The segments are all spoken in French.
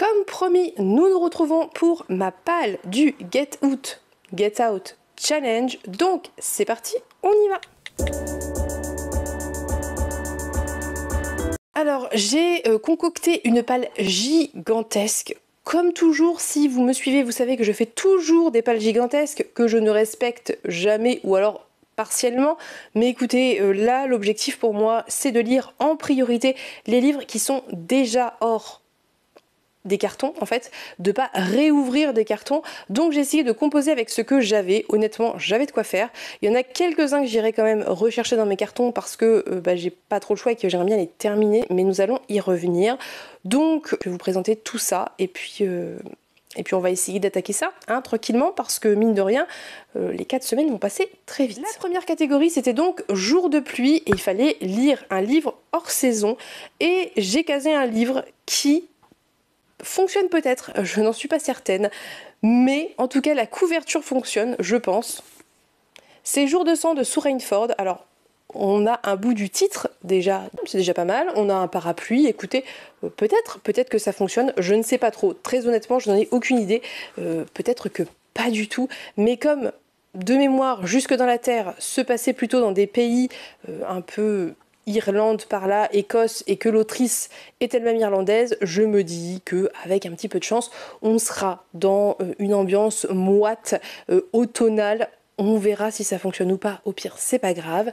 Comme promis, nous nous retrouvons pour ma palle du Get Out Challenge. Donc c'est parti, on y va. Alors j'ai concocté une palle gigantesque. Comme toujours, si vous me suivez, vous savez que je fais toujours des pales gigantesques que je ne respecte jamais ou alors partiellement. Mais écoutez, là l'objectif pour moi c'est de lire en priorité les livres qui sont déjà hors des cartons en fait, de pas réouvrir des cartons. Donc j'ai essayé de composer avec ce que j'avais. Honnêtement, j'avais de quoi faire. Il y en a quelques-uns que j'irai quand même rechercher dans mes cartons parce que j'ai pas trop le choix et que j'aimerais bien les terminer, mais nous allons y revenir. Donc je vais vous présenter tout ça et puis on va essayer d'attaquer ça tranquillement parce que mine de rien, les 4 semaines vont passer très vite. La première catégorie c'était donc jour de pluie et il fallait lire un livre hors saison et j'ai casé un livre qui fonctionne peut-être, je n'en suis pas certaine, mais en tout cas la couverture fonctionne, je pense. C'est Jour de sang de Sue Rainford. Alors on a un bout du titre déjà, c'est déjà pas mal, on a un parapluie, écoutez, peut-être que ça fonctionne, je ne sais pas trop, très honnêtement je n'en ai aucune idée, peut-être que pas du tout, mais comme de mémoire Jusque dans la terre se passait plutôt dans des pays un peu Irlande par là, Écosse, et que l'autrice est elle-même irlandaise, je me dis que avec un petit peu de chance, on sera dans une ambiance moite, automnale. On verra si ça fonctionne ou pas, au pire c'est pas grave.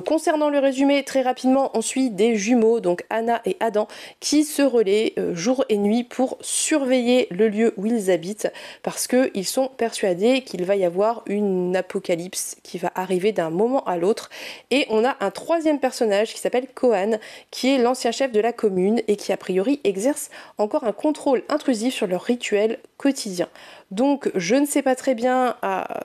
Concernant le résumé, très rapidement, on suit des jumeaux, donc Anna et Adam, qui se relaient jour et nuit pour surveiller le lieu où ils habitent, parce qu'ils sont persuadés qu'il va y avoir une apocalypse qui va arriver d'un moment à l'autre. Et on a un troisième personnage qui s'appelle Kohan, qui est l'ancien chef de la commune et qui a priori exerce encore un contrôle intrusif sur leur rituel quotidien. Donc je ne sais pas très bien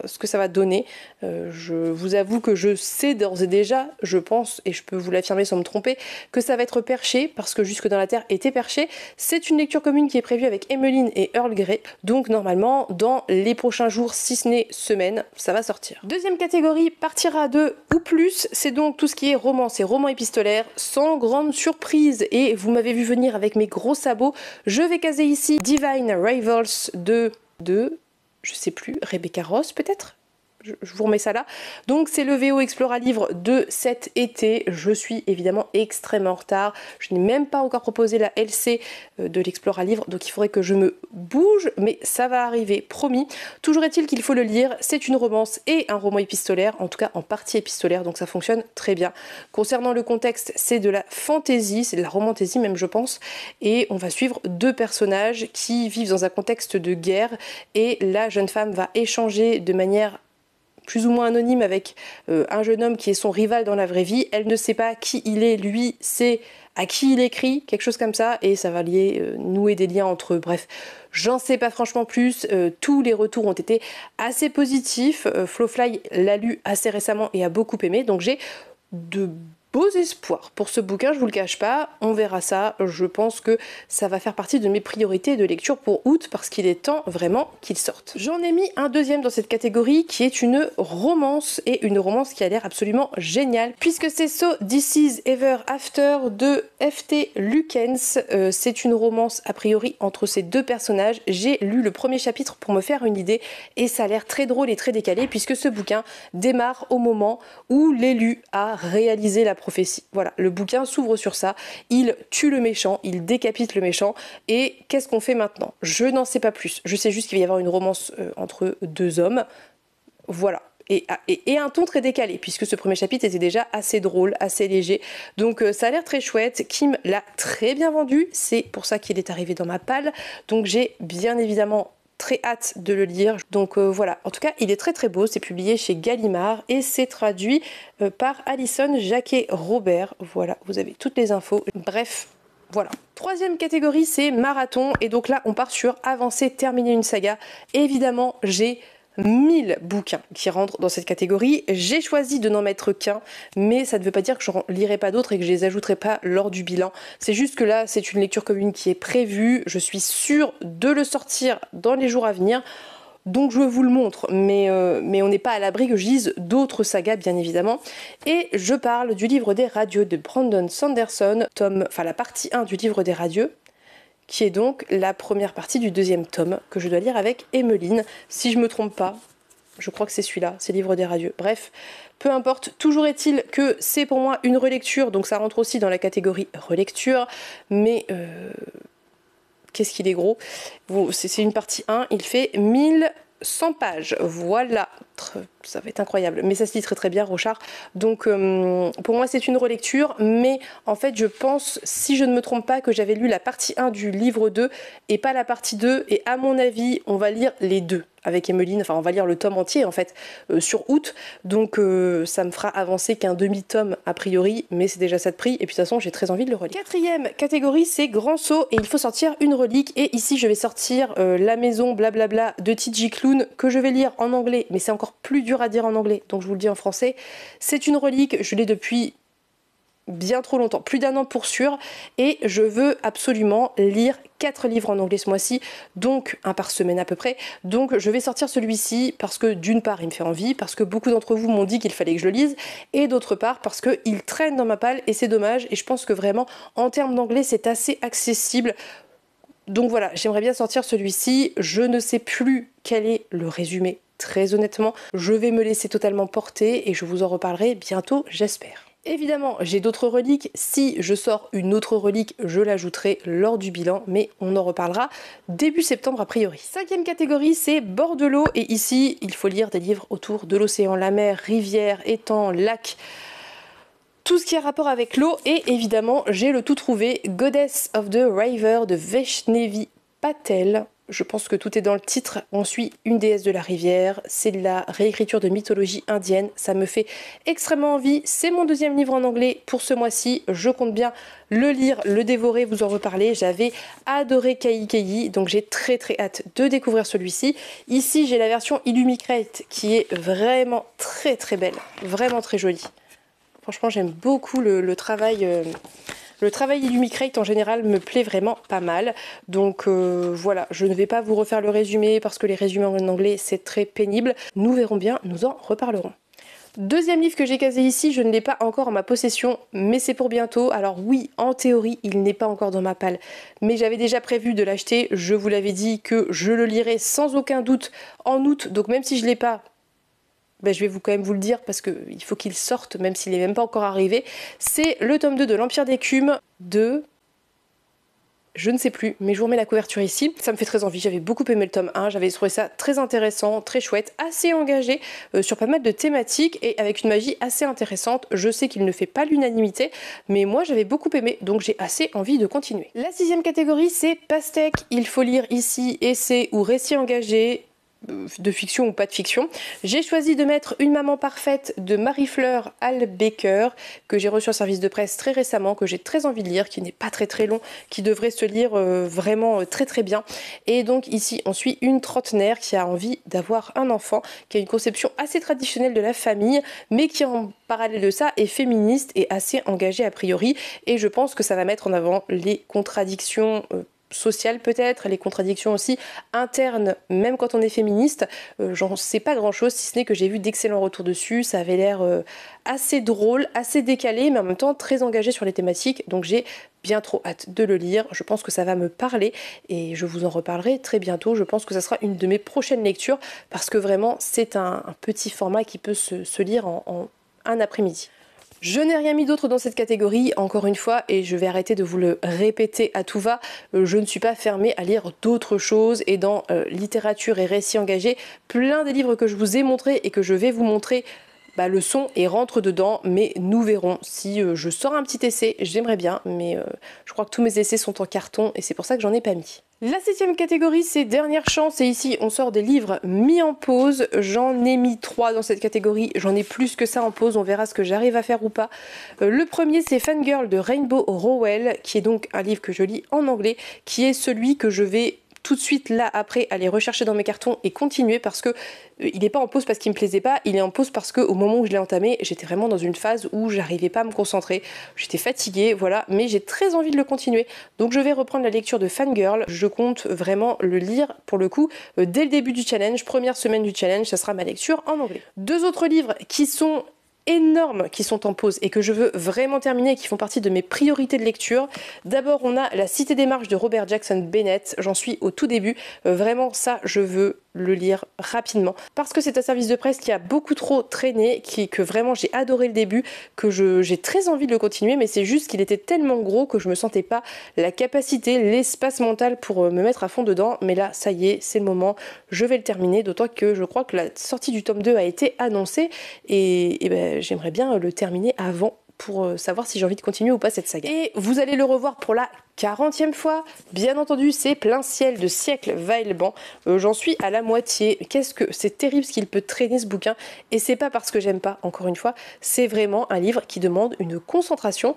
ce que ça va donner. Je vous avoue que je sais d'ores et déjà, je pense, et je peux vous l'affirmer sans me tromper, que ça va être perché, parce que Jusque dans la terre était perché. C'est une lecture commune qui est prévue avec Emmeline et Earl Grey. Donc normalement, dans les prochains jours, si ce n'est semaines, ça va sortir. Deuxième catégorie, partira à 2 ou plus. C'est donc tout ce qui est romance et romans épistolaires, sans grande surprise. Et vous m'avez vu venir avec mes gros sabots. Je vais caser ici Divine Rivals de je sais plus, Rebecca Ross peut-être, je vous remets ça là. Donc c'est le VO Explora Livre de cet été. Je suis évidemment extrêmement en retard. Je n'ai même pas encore proposé la LC de l'Explora Livre, donc il faudrait que je me bouge, mais ça va arriver, promis. Toujours est-il qu'il faut le lire. C'est une romance et un roman épistolaire, en tout cas en partie épistolaire, donc ça fonctionne très bien. Concernant le contexte, c'est de la fantaisie, c'est de la romantésie même je pense, et on va suivre deux personnages qui vivent dans un contexte de guerre, et la jeune femme va échanger de manière plus ou moins anonyme avec un jeune homme qui est son rival dans la vraie vie. Elle ne sait pas qui il est, lui sait à qui il écrit, quelque chose comme ça, et ça va nouer des liens entre eux. Bref, j'en sais pas franchement plus. Tous les retours ont été assez positifs. Flowfly l'a lu assez récemment et a beaucoup aimé, donc j'ai de beaux espoirs pour ce bouquin, je vous le cache pas, on verra ça. Je pense que ça va faire partie de mes priorités de lecture pour août parce qu'il est temps vraiment qu'il sorte. J'en ai mis un deuxième dans cette catégorie qui est une romance, et une romance qui a l'air absolument géniale puisque c'est So This Is Ever After de F.T. Lukens. C'est une romance a priori entre ces deux personnages. J'ai lu le premier chapitre pour me faire une idée et ça a l'air très drôle et très décalé puisque ce bouquin démarre au moment où l'élu a réalisé la prophétie. Voilà, le bouquin s'ouvre sur ça. Il tue le méchant, il décapite le méchant, et qu'est-ce qu'on fait maintenant? Je n'en sais pas plus. Je sais juste qu'il va y avoir une romance entre deux hommes. Voilà. Et un ton très décalé, puisque ce premier chapitre était déjà assez drôle, assez léger. Donc ça a l'air très chouette. Kim l'a très bien vendu, c'est pour ça qu'il est arrivé dans ma palle. Donc j'ai bien évidemment très hâte de le lire. Donc voilà, en tout cas il est très très beau, c'est publié chez Gallimard et c'est traduit par Alison Jacquet-Robert. Voilà, vous avez toutes les infos. Bref, voilà. Troisième catégorie, c'est marathon, et donc là on part sur avancer, terminer une saga. Et évidemment j'ai 1000 bouquins qui rentrent dans cette catégorie. J'ai choisi de n'en mettre qu'un, mais ça ne veut pas dire que je n'en lirai pas d'autres et que je les ajouterai pas lors du bilan. C'est juste que là, c'est une lecture commune qui est prévue. Je suis sûre de le sortir dans les jours à venir. Donc je vous le montre, mais on n'est pas à l'abri que je lise d'autres sagas, bien évidemment. Et je parle du livre des radieux de Brandon Sanderson, la partie 1 du livre des radieux, qui est donc la première partie du deuxième tome que je dois lire avec Emmeline. Si je me trompe pas, je crois que c'est celui-là, c'est Livre des Radieux. Bref, peu importe, toujours est-il que c'est pour moi une relecture, donc ça rentre aussi dans la catégorie relecture, mais qu'est-ce qu'il est gros. Bon, c'est une partie 1, il fait 1100 pages, voilà, ça va être incroyable, mais ça se lit très très bien, Rochard. Donc pour moi c'est une relecture, mais en fait je pense, si je ne me trompe pas, que j'avais lu la partie 1 du livre 2 et pas la partie 2, et à mon avis on va lire les deux avec Emmeline, enfin on va lire le tome entier en fait sur août, donc ça me fera avancer qu'un demi-tome a priori, mais c'est déjà ça de prix, et puis de toute façon j'ai très envie de le relire. Quatrième catégorie, c'est Grand Saut, et il faut sortir une relique, et ici je vais sortir La Maison blablabla de T.J. Klune, que je vais lire en anglais, mais c'est encore plus dur à dire en anglais, donc je vous le dis en français. C'est une relique, je l'ai depuis bien trop longtemps, plus d'1 an pour sûr, et je veux absolument lire 4 livres en anglais ce mois-ci, donc un par semaine à peu près. Donc je vais sortir celui-ci parce que d'une part il me fait envie, parce que beaucoup d'entre vous m'ont dit qu'il fallait que je le lise, et d'autre part parce qu'il traîne dans ma palle et c'est dommage, et je pense que vraiment en termes d'anglais c'est assez accessible. Donc voilà, j'aimerais bien sortir celui-ci. Je ne sais plus quel est le résumé, très honnêtement. Je vais me laisser totalement porter et je vous en reparlerai bientôt, j'espère. Évidemment, j'ai d'autres reliques. Si je sors une autre relique, je l'ajouterai lors du bilan, mais on en reparlera début septembre a priori. Cinquième catégorie, c'est bord de l'eau, et ici, il faut lire des livres autour de l'océan, la mer, rivière, étang, lac, tout ce qui a rapport avec l'eau. Et évidemment, j'ai le tout trouvé, Goddess of the River de Vaishnavi Patel. Je pense que tout est dans le titre. On suit une déesse de la rivière. C'est de la réécriture de mythologie indienne. Ça me fait extrêmement envie. C'est mon deuxième livre en anglais pour ce mois-ci. Je compte bien le lire, le dévorer, vous en reparler. J'avais adoré Kaikeyi, donc j'ai très très hâte de découvrir celui-ci. Ici, j'ai la version Illumicrate qui est vraiment très très belle. Vraiment très jolie. Franchement, j'aime beaucoup le travail... Le travail Illumicrate en général me plaît vraiment pas mal, donc voilà, je ne vais pas vous refaire le résumé parce que les résumés en anglais c'est très pénible, nous verrons bien, nous en reparlerons. Deuxième livre que j'ai casé ici, je ne l'ai pas encore en ma possession, mais c'est pour bientôt. Alors oui, en théorie, il n'est pas encore dans ma palle, mais j'avais déjà prévu de l'acheter, je vous l'avais dit que je le lirai sans aucun doute en août, donc même si je ne l'ai pas, ben, je vais quand même vous le dire parce qu'il faut qu'il sorte, même s'il n'est même pas encore arrivé. C'est le tome 2 de l'Empire d'écume de... Je ne sais plus, mais je vous remets la couverture ici. Ça me fait très envie, j'avais beaucoup aimé le tome 1, j'avais trouvé ça très intéressant, très chouette, assez engagé sur pas mal de thématiques et avec une magie assez intéressante. Je sais qu'il ne fait pas l'unanimité, mais moi j'avais beaucoup aimé, donc j'ai assez envie de continuer. La sixième catégorie, c'est Pastèque. Il faut lire ici essai ou récit engagé, de fiction ou pas de fiction. J'ai choisi de mettre Une maman parfaite de Marie-Fleur Albecker, que j'ai reçu en service de presse très récemment, que j'ai très envie de lire, qui n'est pas très très long, qui devrait se lire vraiment très très bien. Et donc ici on suit une trentenaire qui a envie d'avoir un enfant, qui a une conception assez traditionnelle de la famille, mais qui en parallèle de ça est féministe et assez engagée a priori, et je pense que ça va mettre en avant les contradictions sociales peut-être, les contradictions aussi internes, même quand on est féministe. J'en sais pas grand chose, si ce n'est que j'ai vu d'excellents retours dessus, ça avait l'air assez drôle, assez décalé, mais en même temps très engagé sur les thématiques, donc j'ai bien trop hâte de le lire. Je pense que ça va me parler et je vous en reparlerai très bientôt. Je pense que ça sera une de mes prochaines lectures parce que vraiment c'est un petit format qui peut se lire en un après-midi. Je n'ai rien mis d'autre dans cette catégorie, encore une fois, et je vais arrêter de vous le répéter à tout va, je ne suis pas fermée à lire d'autres choses, et dans littérature et récits engagés, plein des livres que je vous ai montrés et que je vais vous montrer le son et rentre dedans, mais nous verrons. Si je sors un petit essai, j'aimerais bien, mais je crois que tous mes essais sont en carton et c'est pour ça que j'en ai pas mis. La septième catégorie, c'est Dernière chance, et ici on sort des livres mis en pause. J'en ai mis 3 dans cette catégorie, j'en ai plus que ça en pause, on verra ce que j'arrive à faire ou pas. Le premier, c'est Fangirl de Rainbow Rowell, qui est donc un livre que je lis en anglais, qui est celui que je vais tout de suite là après aller rechercher dans mes cartons et continuer parce que il n'est pas en pause parce qu'il me plaisait pas, il est en pause parce que au moment où je l'ai entamé, j'étais vraiment dans une phase où j'arrivais pas à me concentrer, j'étais fatiguée, voilà, mais j'ai très envie de le continuer. Donc je vais reprendre la lecture de Fangirl, je compte vraiment le lire pour le coup dès le début du challenge, première semaine du challenge, ça sera ma lecture en anglais. Deux autres livres qui sont énormes qui sont en pause et que je veux vraiment terminer et qui font partie de mes priorités de lecture. D'abord, on a La Cité des Marches de Robert Jackson Bennett. J'en suis au tout début. Vraiment, ça, je veux le lire rapidement parce que c'est un service de presse qui a beaucoup trop traîné, que vraiment j'ai adoré le début, que j'ai très envie de le continuer, mais c'est juste qu'il était tellement gros que je me sentais pas la capacité, l'espace mental pour me mettre à fond dedans. Mais là, ça y est, c'est le moment, je vais le terminer, d'autant que je crois que la sortie du tome 2 a été annoncée et ben, j'aimerais bien le terminer avant pour savoir si j'ai envie de continuer ou pas cette saga. Et vous allez le revoir pour la 40e fois, bien entendu, c'est Plein ciel de Siècle Vaillant. J'en suis à la moitié. Qu'est-ce que c'est terrible ce qu'il peut traîner ce bouquin, et c'est pas parce que j'aime pas, encore une fois, c'est vraiment un livre qui demande une concentration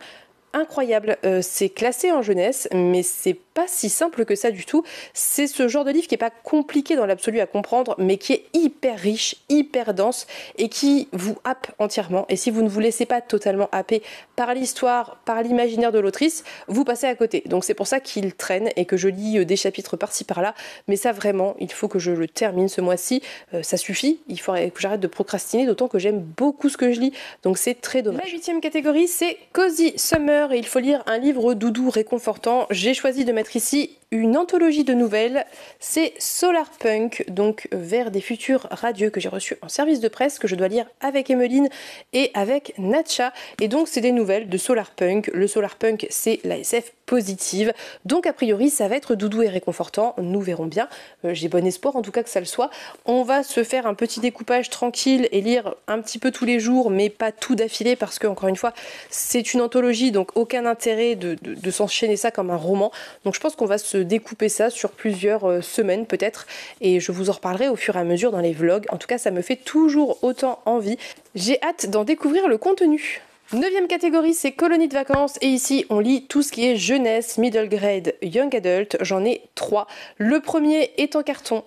incroyable. C'est classé en jeunesse, mais c'est pas si simple que ça du tout. C'est ce genre de livre qui est pas compliqué dans l'absolu à comprendre, mais qui est hyper riche, hyper dense et qui vous happe entièrement. Et si vous ne vous laissez pas totalement happer par l'histoire, par l'imaginaire de l'autrice, vous passez à côté. Donc c'est pour ça qu'il traîne et que je lis des chapitres par-ci par-là. Mais ça vraiment, il faut que je le termine ce mois-ci. Ça suffit. Il faudrait que j'arrête de procrastiner, d'autant que j'aime beaucoup ce que je lis. Donc c'est très dommage. La 8e catégorie, c'est Cozy Summer. Et il faut lire un livre doudou réconfortant. J'ai choisi de mettre ici une anthologie de nouvelles, c'est Solar Punk, donc vers des futurs radieux, que j'ai reçu en service de presse, que je dois lire avec Emeline et avec Natcha. Et donc c'est des nouvelles de Solar Punk. Le Solar Punk, c'est la SF positive, donc a priori ça va être doudou et réconfortant, nous verrons bien. J'ai bon espoir en tout cas que ça le soit. On va se faire un petit découpage tranquille et lire un petit peu tous les jours, mais pas tout d'affilée, parce que encore une fois c'est une anthologie, donc aucun intérêt de s'enchaîner ça comme un roman. Donc je pense qu'on va se découper ça sur plusieurs semaines peut-être, et je vous en reparlerai au fur et à mesure dans les vlogs. En tout cas ça me fait toujours autant envie. J'ai hâte d'en découvrir le contenu. 9e catégorie, c'est Colonie de vacances, et ici on lit tout ce qui est jeunesse, middle grade, young adult. J'en ai 3. Le premier est en carton,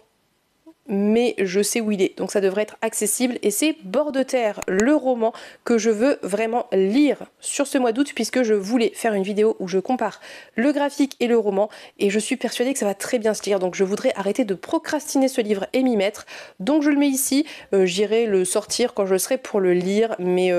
mais je sais où il est, donc ça devrait être accessible, et c'est Bord de terre, le roman que je veux vraiment lire sur ce mois d'août, puisque je voulais faire une vidéo où je compare le graphique et le roman, et je suis persuadée que ça va très bien se lire, donc je voudrais arrêter de procrastiner ce livre et m'y mettre, donc je le mets ici. J'irai le sortir quand je serai pour le lire, mais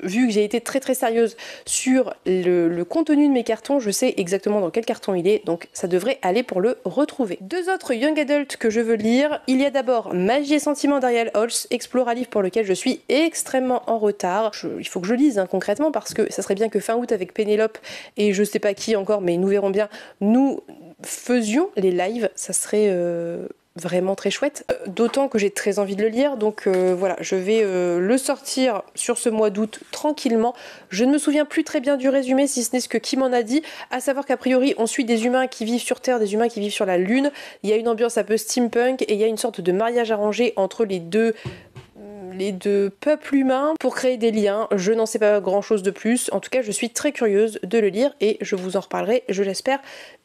vu que j'ai été très très sérieuse sur le contenu de mes cartons, je sais exactement dans quel carton il est, donc ça devrait aller pour le retrouver. 2 autres young adults que je veux lire, il y a d'abord Magie et sentiments d'Ariel Holz, explore un livre pour lequel je suis extrêmement en retard. Il faut que je lise concrètement, parce que ça serait bien que fin août avec Pénélope et je sais pas qui encore, mais nous verrons bien, nous faisions les lives, ça serait vraiment très chouette, d'autant que j'ai très envie de le lire, donc voilà, je vais le sortir sur ce mois d'août tranquillement. Je ne me souviens plus très bien du résumé, si ce n'est ce que Kim m'en a dit, à savoir qu'a priori on suit des humains qui vivent sur Terre, des humains qui vivent sur la Lune. Il y a une ambiance un peu steampunk et il y a une sorte de mariage arrangé entre les deux peuples humains pour créer des liens. Je n'en sais pas grand chose de plus, en tout cas je suis très curieuse de le lire et je vous en reparlerai, je l'espère,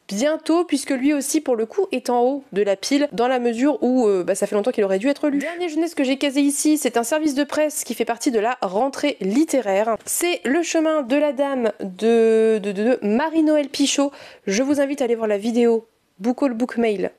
bientôt, puisque lui aussi pour le coup est en haut de la pile, dans la mesure où ça fait longtemps qu'il aurait dû être lu. Dernière jeunesse que j'ai casé ici, c'est un service de presse qui fait partie de la rentrée littéraire. C'est Le chemin de la dame de Marie-Noël Pichot. Je vous invite à aller voir la vidéo Book Haul Book Mail,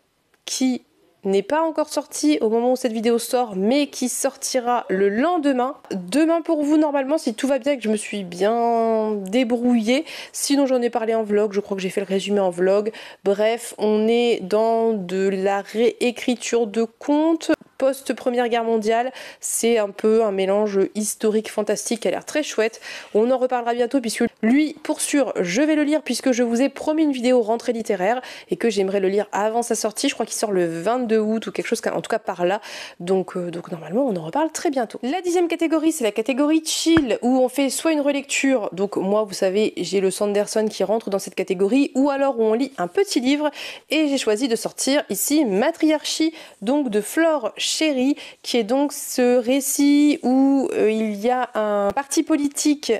qui n'est pas encore sorti au moment où cette vidéo sort, mais qui sortira le lendemain. Demain pour vous normalement, si tout va bien et que je me suis bien débrouillée. Sinon j'en ai parlé en vlog, je crois que j'ai fait le résumé en vlog. Bref, on est dans de la réécriture de contes post-Première Guerre mondiale. C'est un peu un mélange historique fantastique qui a l'air très chouette. On en reparlera bientôt, puisque lui, pour sûr, je vais le lire, puisque je vous ai promis une vidéo rentrée littéraire et que j'aimerais le lire avant sa sortie. Je crois qu'il sort le 22 août ou quelque chose, en tout cas par là. Donc normalement, on en reparle très bientôt. La 10e catégorie, c'est la catégorie chill, où on fait soit une relecture, donc moi, vous savez, j'ai le Sanderson qui rentre dans cette catégorie, ou alors où on lit un petit livre, et j'ai choisi de sortir ici Matriarchie, donc de Flore Chérie, qui est donc ce récit où il y a un parti politique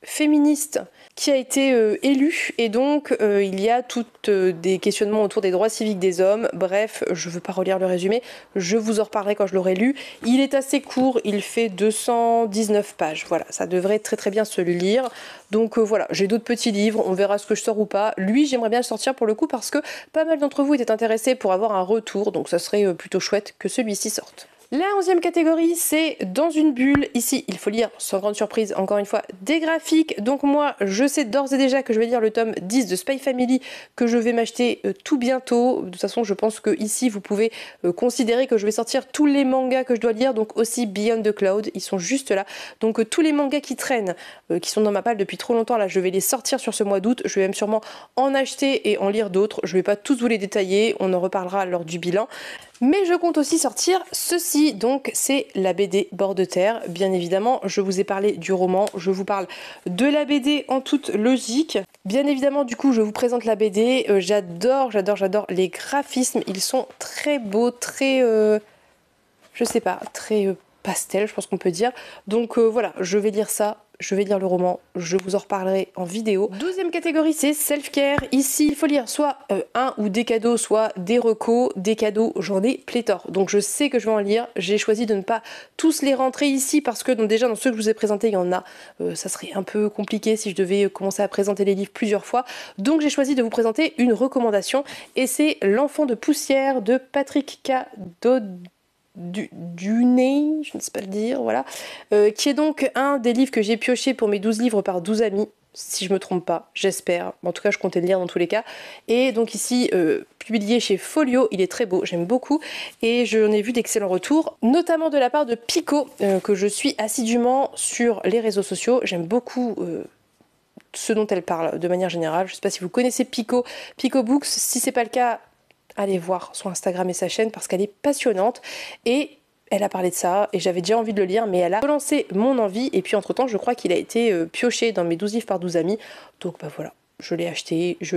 féministe qui a été élu, et donc il y a toutes des questionnements autour des droits civiques des hommes. Bref, je ne veux pas relire le résumé, je vous en reparlerai quand je l'aurai lu. Il est assez court, il fait 219 pages, voilà, ça devrait très très bien se lire. Donc voilà, j'ai d'autres petits livres, on verra ce que je sors ou pas. Lui, j'aimerais bien le sortir pour le coup, parce que pas mal d'entre vous étaient intéressés pour avoir un retour, donc ça serait plutôt chouette que celui-ci sorte. La 11e catégorie, c'est dans une bulle. Ici, il faut lire, sans grande surprise, encore une fois, des graphiques. Donc moi, je sais d'ores et déjà que je vais lire le tome 10 de Spy Family, que je vais m'acheter tout bientôt. De toute façon, je pense que ici, vous pouvez considérer que je vais sortir tous les mangas que je dois lire, donc aussi Beyond the Cloud, ils sont juste là. Donc tous les mangas qui traînent, qui sont dans ma palle depuis trop longtemps, là, je vais les sortir sur ce mois d'août. Je vais même sûrement en acheter et en lire d'autres. Je vais pas tous vous les détailler, on en reparlera lors du bilan. Mais je compte aussi sortir ceci, donc c'est la BD Bord de Terre. Bien évidemment, je vous ai parlé du roman, je vous parle de la BD en toute logique. Bien évidemment, du coup, je vous présente la BD. J'adore les graphismes, ils sont très beaux, très, je sais pas, très pastel, je pense qu'on peut dire. Donc voilà, je vais lire ça. Je vais lire le roman, je vous en reparlerai en vidéo. 12e catégorie, c'est self-care. Ici, il faut lire soit un ou des cadeaux, soit des recos. Des cadeaux, j'en ai pléthore. Donc je sais que je vais en lire. J'ai choisi de ne pas tous les rentrer ici parce que donc, déjà dans ceux que je vous ai présentés, il y en a. Ça serait un peu compliqué si je devais commencer à présenter les livres plusieurs fois. Donc j'ai choisi de vous présenter une recommandation. Et c'est L'Enfant de poussière de Patrick K. Dunay, je ne sais pas le dire, voilà, qui est donc un des livres que j'ai pioché pour mes 12 livres par 12 amis, si je me trompe pas, j'espère, en tout cas je comptais le lire dans tous les cas, et donc ici, publié chez Folio, il est très beau, j'aime beaucoup, et j'en ai vu d'excellents retours, notamment de la part de Pico, que je suis assidûment sur les réseaux sociaux, j'aime beaucoup ce dont elle parle de manière générale, je ne sais pas si vous connaissez Pico Books, si c'est pas le cas, allez voir son Instagram et sa chaîne parce qu'elle est passionnante et elle a parlé de ça et j'avais déjà envie de le lire mais elle a relancé mon envie et puis entre temps je crois qu'il a été pioché dans mes 12 livres par 12 amis donc bah voilà. Je l'ai acheté, je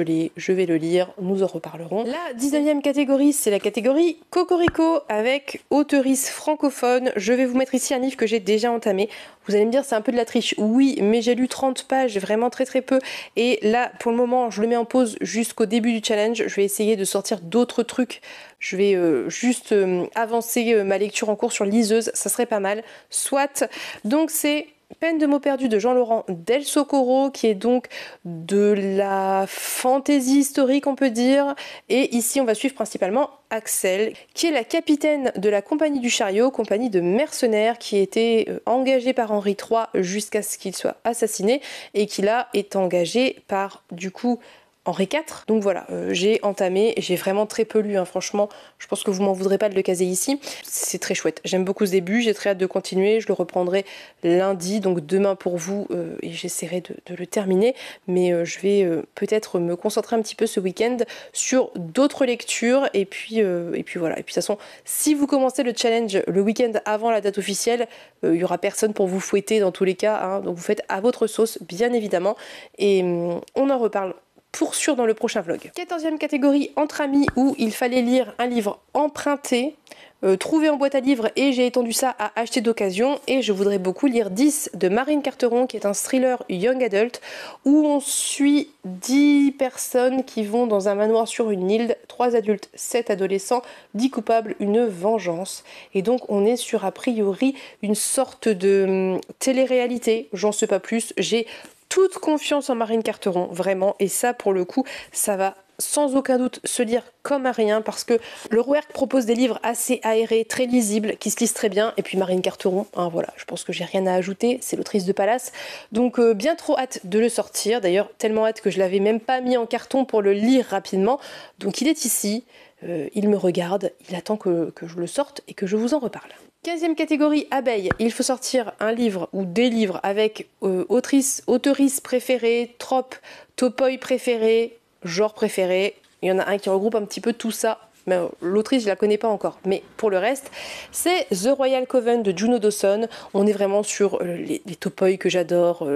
vais le lire, nous en reparlerons. La 19e catégorie, c'est la catégorie Cocorico avec auteurice francophone. Je vais vous mettre ici un livre que j'ai déjà entamé. Vous allez me dire c'est un peu de la triche. Oui, mais j'ai lu 30 pages, vraiment très peu. Et là, pour le moment, je le mets en pause jusqu'au début du challenge. Je vais essayer de sortir d'autres trucs. Je vais juste avancer ma lecture en cours sur liseuse, ça serait pas mal. Soit, donc c'est Peine de mots perdus de Jean-Laurent Del Socorro, qui est donc de la fantaisie historique, on peut dire. Et ici, on va suivre principalement Axel, qui est la capitaine de la compagnie du chariot, compagnie de mercenaires qui était engagée par Henri III jusqu'à ce qu'il soit assassiné et qui là est engagée par, du coup, Henri IV. Donc voilà, j'ai entamé, j'ai vraiment très peu lu, hein, franchement, je pense que vous m'en voudrez pas de le caser ici. C'est très chouette, j'aime beaucoup ce début, j'ai très hâte de continuer, je le reprendrai lundi, donc demain pour vous, et j'essaierai de le terminer, mais je vais peut-être me concentrer un petit peu ce week-end sur d'autres lectures, et puis voilà. Et puis de toute façon, si vous commencez le challenge le week-end avant la date officielle, il y aura personne pour vous fouetter dans tous les cas, hein, donc vous faites à votre sauce, bien évidemment, et on en reparle pour sûr dans le prochain vlog. 14e catégorie entre amis où il fallait lire un livre emprunté, trouvé en boîte à livres et j'ai étendu ça à acheter d'occasion et je voudrais beaucoup lire 10 de Marine Carteron qui est un thriller young adult où on suit 10 personnes qui vont dans un manoir sur une île, 3 adultes, 7 adolescents, 10 coupables, une vengeance et donc on est sur a priori une sorte de télé-réalité, j'en sais pas plus, j'ai toute confiance en Marine Carteron, vraiment, et ça pour le coup, ça va sans aucun doute se lire comme à rien parce que le Rouergue propose des livres assez aérés, très lisibles, qui se lisent très bien, et puis Marine Carteron, hein, voilà, je pense que j'ai rien à ajouter, c'est l'autrice de Palace, donc bien trop hâte de le sortir, d'ailleurs tellement hâte que je l'avais même pas mis en carton pour le lire rapidement, donc il est ici, il me regarde, il attend que je le sorte et que je vous en reparle. 15e catégorie, abeille. Il faut sortir un livre ou des livres avec autrice préférée, trope, topoi préféré, genre préféré. Il y en a un qui regroupe un petit peu tout ça. Mais l'autrice, je la connais pas encore. Mais pour le reste, c'est The Royal Coven de Juno Dawson. On est vraiment sur les topoi que j'adore,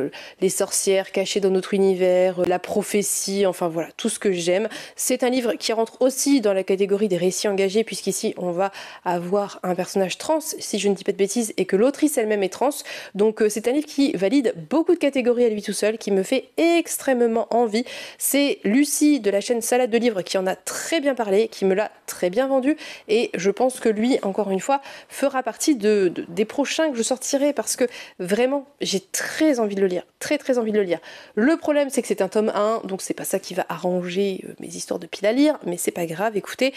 les sorcières cachées dans notre univers, la prophétie, enfin voilà, tout ce que j'aime. C'est un livre qui rentre aussi dans la catégorie des récits engagés, puisqu'ici, on va avoir un personnage trans, si je ne dis pas de bêtises, et que l'autrice elle-même est trans. Donc c'est un livre qui valide beaucoup de catégories à lui tout seul, qui me fait extrêmement envie. C'est Lucie de la chaîne Salade de Livres qui en a très bien parlé, qui me l'a très bien vendu et je pense que lui, encore une fois, fera partie des prochains que je sortirai parce que vraiment, j'ai très envie de le lire, très envie de le lire. Le problème, c'est que c'est un tome 1, donc c'est pas ça qui va arranger mes histoires de pile à lire, mais c'est pas grave, écoutez,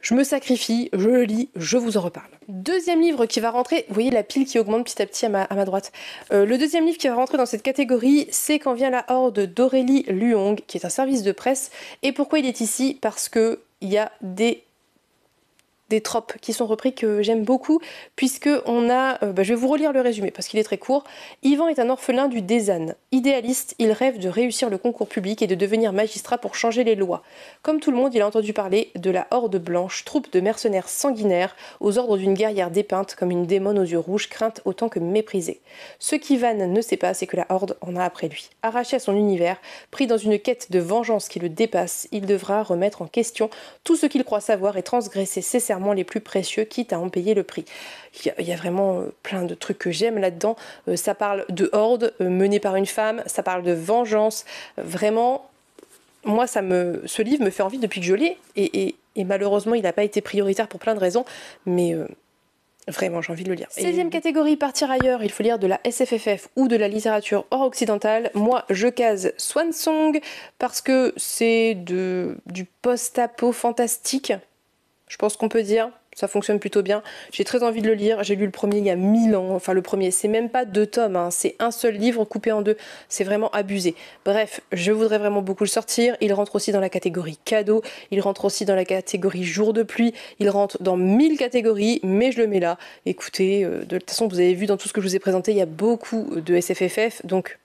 Je me sacrifie, je le lis, je vous en reparle. Deuxième livre qui va rentrer, vous voyez la pile qui augmente petit à petit à ma droite. Le deuxième livre qui va rentrer dans cette catégorie, c'est Quand vient la horde d'Aurélie Luong, qui est un service de presse. Et pourquoi il est ici? Parce que il y a des tropes qui sont repris que j'aime beaucoup, puisque on a, je vais vous relire le résumé parce qu'il est très court. Yvan est un orphelin du Dézanne. Idéaliste, il rêve de réussir le concours public et de devenir magistrat pour changer les lois. Comme tout le monde, il a entendu parler de la Horde Blanche, troupe de mercenaires sanguinaires aux ordres d'une guerrière dépeinte comme une démone aux yeux rouges, crainte autant que méprisée. Ce qu'Ivan ne sait pas, c'est que la Horde en a après lui. Arraché à son univers, pris dans une quête de vengeance qui le dépasse, il devra remettre en question tout ce qu'il croit savoir et transgresser ses serments les plus précieux, quitte à en payer le prix. Il y a vraiment plein de trucs que j'aime là-dedans. Ça parle de horde menée par une femme, ça parle de vengeance. Vraiment, moi, ce livre me fait envie depuis que je l'ai. Et malheureusement, il n'a pas été prioritaire pour plein de raisons. Mais vraiment, j'ai envie de le lire. 16e catégorie, partir ailleurs. Il faut lire de la SFFF ou de la littérature hors occidentale. Moi, je case Swan Song parce que c'est du post-apo fantastique. Je pense qu'on peut dire, ça fonctionne plutôt bien. J'ai très envie de le lire. J'ai lu le premier il y a 1000 ans. Enfin, le premier, c'est même pas 2 tomes, hein. C'est un seul livre coupé en 2. C'est vraiment abusé. Bref, je voudrais vraiment beaucoup le sortir. Il rentre aussi dans la catégorie cadeau. Il rentre aussi dans la catégorie jour de pluie. Il rentre dans 1000 catégories, mais je le mets là. Écoutez, de toute façon, vous avez vu dans tout ce que je vous ai présenté, il y a beaucoup de SFFF, donc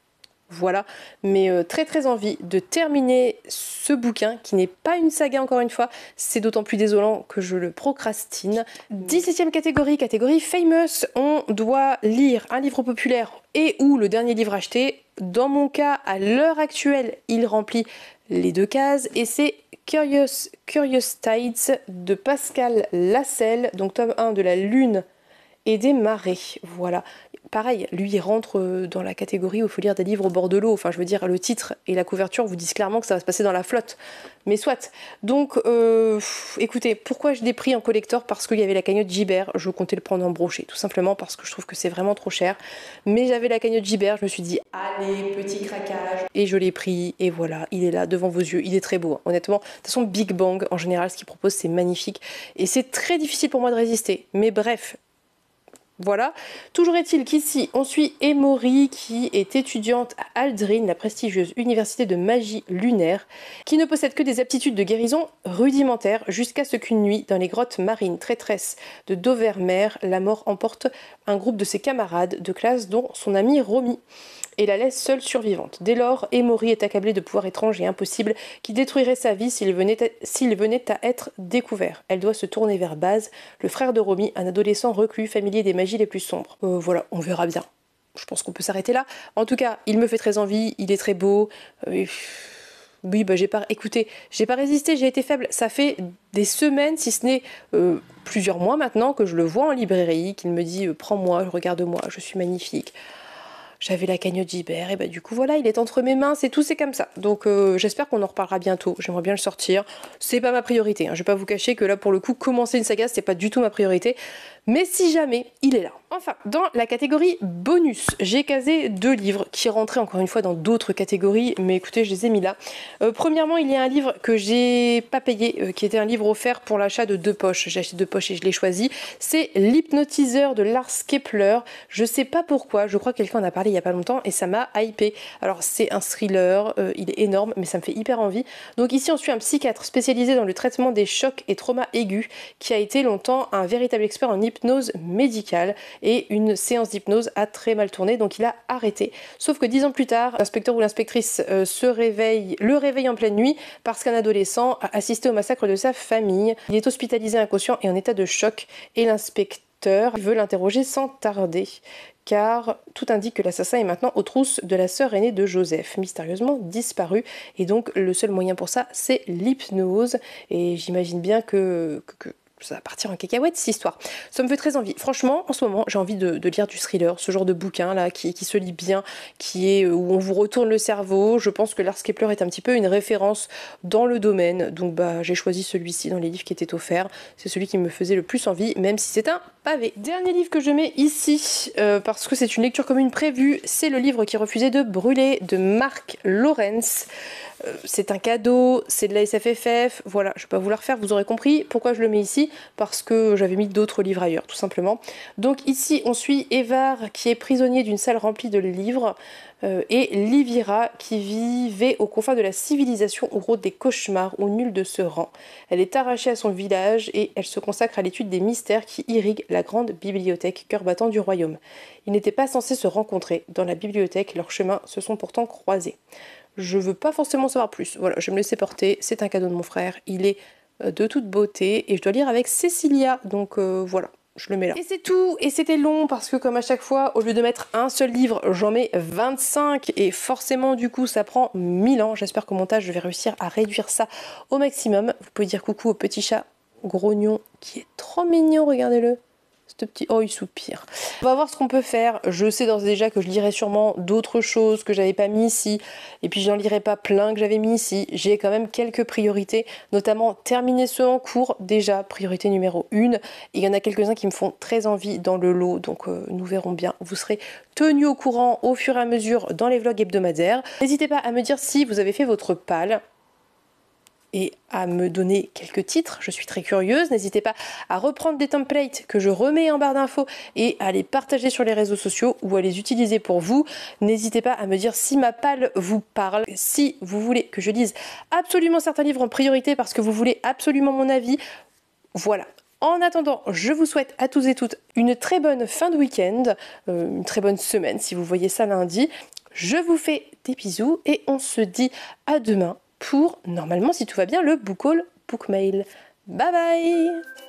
voilà, mais très envie de terminer ce bouquin qui n'est pas une saga encore une fois, c'est d'autant plus désolant que je le procrastine. 17e catégorie, catégorie famous, on doit lire un livre populaire et ou le dernier livre acheté. Dans mon cas, à l'heure actuelle, il remplit les 2 cases et c'est Curious Tides de Pascal Lascelles, donc tome 1 de La Lune et des marées, voilà. Pareil, lui il rentre dans la catégorie où il faut lire des livres au bord de l'eau, enfin je veux dire le titre et la couverture vous disent clairement que ça va se passer dans la flotte, mais soit. Donc écoutez, pourquoi je l'ai pris en collector? Parce qu'il y avait la cagnotte Gibert, je comptais le prendre en brochet, tout simplement parce que je trouve que c'est vraiment trop cher, mais j'avais la cagnotte Gibert, je me suis dit allez, petit craquage, et je l'ai pris, et voilà, il est là devant vos yeux, il est très beau, hein. Honnêtement, de toute façon Big Bang en général ce qu'il propose c'est magnifique, et c'est très difficile pour moi de résister, mais bref. Voilà. Toujours est-il qu'ici, on suit Emory qui est étudiante à Aldrin, la prestigieuse université de magie lunaire, qui ne possède que des aptitudes de guérison rudimentaires jusqu'à ce qu'une nuit, dans les grottes marines traîtresses de Dovermer, la mort emporte un groupe de ses camarades de classe dont son amie Romy et la laisse seule survivante. Dès lors, Emory est accablée de pouvoirs étranges et impossibles qui détruiraient sa vie s'il venait à être découvert. Elle doit se tourner vers Baz, le frère de Romy, un adolescent reclus, familier des magies les plus sombres. Voilà, on verra bien. Je pense qu'on peut s'arrêter là. En tout cas, il me fait très envie, il est très beau. Oui, j'ai pas résisté, j'ai été faible. Ça fait des semaines, si ce n'est plusieurs mois maintenant, que je le vois en librairie, qu'il me dit prends-moi, regarde-moi, je suis magnifique. J'avais la cagnotte Gibert, et du coup voilà, il est entre mes mains, c'est tout, c'est comme ça. Donc j'espère qu'on en reparlera bientôt, j'aimerais bien le sortir. C'est pas ma priorité, hein. Je vais pas vous cacher que là pour le coup, commencer une saga, c'est pas du tout ma priorité. Mais si jamais, il est là. Enfin, dans la catégorie bonus, j'ai casé 2 livres qui rentraient encore une fois dans d'autres catégories, mais écoutez, je les ai mis là. Premièrement, il y a un livre que j'ai pas payé, qui était un livre offert pour l'achat de 2 poches. J'ai acheté 2 poches et je l'ai choisi. C'est L'hypnotiseur de Lars Kepler. Je sais pas pourquoi, je crois que quelqu'un en a parlé il y a pas longtemps et ça m'a hypé. Alors c'est un thriller, il est énorme, mais ça me fait hyper envie. Donc ici on suit un psychiatre spécialisé dans le traitement des chocs et traumas aigus, qui a été longtemps un véritable expert en hypnose médicale, et une séance d'hypnose a très mal tourné, donc il a arrêté. Sauf que 10 ans plus tard, l'inspecteur ou l'inspectrice le réveille en pleine nuit parce qu'un adolescent a assisté au massacre de sa famille. Il est hospitalisé inconscient et en état de choc, et l'inspecteur veut l'interroger sans tarder, car tout indique que l'assassin est maintenant aux trousses de la sœur aînée de Joseph, mystérieusement disparue, et donc le seul moyen pour ça, c'est l'hypnose, et j'imagine bien que ça va partir en cacahuète cette histoire. Ça me fait très envie. Franchement, en ce moment, j'ai envie de lire du thriller, ce genre de bouquin là qui se lit bien, où on vous retourne le cerveau. Je pense que Lars Kepler est un petit peu une référence dans le domaine, donc j'ai choisi celui-ci dans les livres qui étaient offerts. C'est celui qui me faisait le plus envie, même si c'est un pavé. Dernier livre que je mets ici, parce que c'est une lecture commune prévue, c'est le livre qui refusait de brûler de Marc Lawrence. C'est un cadeau, c'est de la SFFF, voilà, je vais pas vous la refaire, vous aurez compris pourquoi je le mets ici, parce que j'avais mis d'autres livres ailleurs, tout simplement. Donc ici, on suit Evar qui est prisonnier d'une salle remplie de livres, et Livira qui vivait aux confins de la civilisation où rôdent des cauchemars où nul ne se rend. Elle est arrachée à son village et elle se consacre à l'étude des mystères qui irriguent la grande bibliothèque, cœur battant du royaume. Ils n'étaient pas censés se rencontrer dans la bibliothèque, leurs chemins se sont pourtant croisés. Je veux pas forcément savoir plus, voilà, je vais me laisser porter, c'est un cadeau de mon frère, il est de toute beauté et je dois lire avec Cécilia, donc voilà. Je le mets là. Et c'est tout, et c'était long parce que comme à chaque fois, au lieu de mettre un seul livre, j'en mets 25 et forcément du coup ça prend 1000 ans. J'espère qu'au montage je vais réussir à réduire ça au maximum. Vous pouvez dire coucou au petit chat grognon qui est trop mignon, regardez-le. Ce petit... Oh, il soupire. On va voir ce qu'on peut faire. Je sais d'ores et déjà que je lirai sûrement d'autres choses que j'avais pas mis ici. Et puis j'en lirai pas plein que j'avais mis ici. J'ai quand même quelques priorités, notamment terminer ceux en cours. Déjà, priorité numéro 1. Et il y en a quelques-uns qui me font très envie dans le lot. Donc nous verrons bien. Vous serez tenus au courant au fur et à mesure dans les vlogs hebdomadaires. N'hésitez pas à me dire si vous avez fait votre palle et à me donner quelques titres, je suis très curieuse. N'hésitez pas à reprendre des templates que je remets en barre d'infos et à les partager sur les réseaux sociaux ou à les utiliser pour vous. N'hésitez pas à me dire si ma palle vous parle, si vous voulez que je lise absolument certains livres en priorité parce que vous voulez absolument mon avis. Voilà. En attendant, je vous souhaite à tous et toutes une très bonne fin de week-end, une très bonne semaine si vous voyez ça lundi. Je vous fais des bisous et on se dit à demain pour, normalement, si tout va bien, le book haul book mail. Bye bye!